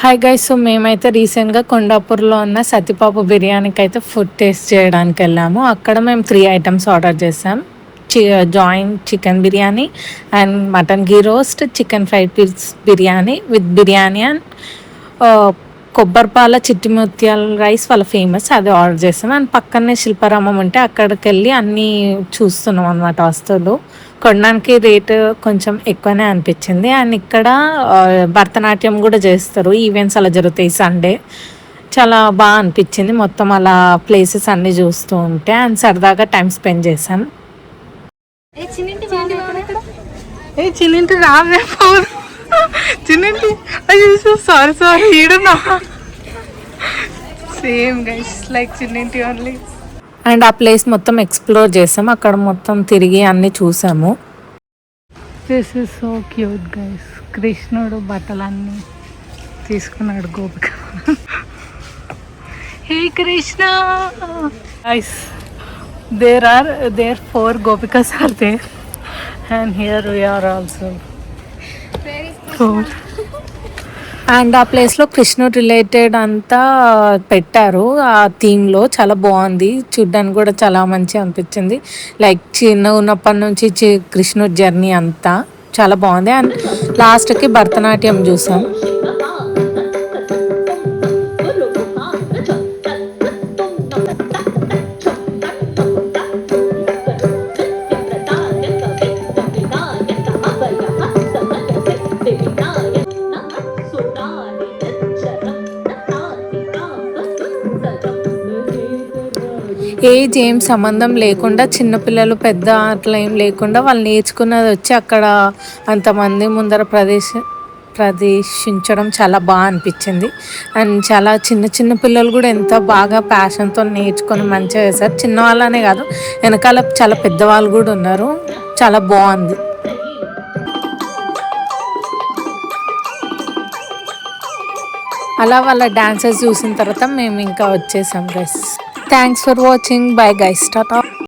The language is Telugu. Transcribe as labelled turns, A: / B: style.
A: హాయ్ గైస్, సో మేమైతే రీసెంట్గా కొండాపూర్లో ఉన్న సతిపాపు బిర్యానీకి అయితే ఫుడ్ టేస్ట్ చేయడానికి వెళ్ళాము. అక్కడ మేము 3 ఐటమ్స్ ఆర్డర్ చేసాం. Joint chicken biryani and mutton ghee roast, chicken fried piece biryani with biryani and కొబ్బరిపాల చిట్టి ముత్యాల రైస్ వాళ్ళ ఫేమస్, అది ఆర్డర్ చేసాం. అండ్ పక్కనే శిల్పారామం ఉంటే అక్కడికి వెళ్ళి అన్నీ చూస్తున్నాం అన్నమాట. వస్తువులు కొనడానికి రేటు కొంచెం ఎక్కువనే అనిపించింది. అండ్ ఇక్కడ భరతనాట్యం కూడా చేస్తారు, ఈవెంట్స్ అలా జరుగుతాయి సండే. చాలా బాగా అనిపించింది మొత్తం అలా ప్లేసెస్ అన్నీ చూస్తూ ఉంటే. అండ్ సరదాగా టైం స్పెండ్ చేశాం. చిన్నింటి రావే చిన్నింటి సారీ ఈడున్నా సేమ్ గైస్ లైక్ చిన్నింటి ఓన్లీ. అండ్ ఆ ప్లేస్ మొత్తం ఎక్స్ప్లోర్ చేసాము, అక్కడ మొత్తం తిరిగి అన్నీ చూసాము. This is so cute guys. కృష్ణుడు బట్టలన్నీ తీసుకున్నాడు గోపిక. Hey Krishna guys, there 4 gopikas are there and here we are also. And ఆ ప్లేస్లో కృష్ణుడు రిలేటెడ్ అంతా పెట్టారు. ఆ థీమ్లో చాలా బాగుంది, చూడ్డానికి కూడా చాలా మంచిగా అనిపించింది. లైక్ చిన్న ఉన్నప్పటి నుంచి కృష్ణుడి జర్నీ అంతా చాలా బాగుంది. అండ్ లాస్ట్కి భరతనాట్యం చూసాం. ఏజ్ ఏం సంబంధం లేకుండా చిన్నపిల్లలు పెద్ద అట్లా ఏం లేకుండా వాళ్ళు నేర్చుకున్నది వచ్చి అక్కడ అంతమంది ముందర ప్రదర్శించడం చాలా బాగా అనిపించింది. అండ్ చాలా చిన్న చిన్న పిల్లలు కూడా ఎంత బాగా ప్యాషన్తో నేర్చుకొని మంచిగా చేశారు. చిన్నవాళ్ళనే కాదు, వెనకాల చాలా పెద్దవాళ్ళు కూడా ఉన్నారు. చాలా బాగుంది. అలా వాళ్ళ డాన్సెస్ చూసిన తర్వాత మేము ఇంకా వచ్చేసాం guys. Thanks for watching. Bye guys, Tata.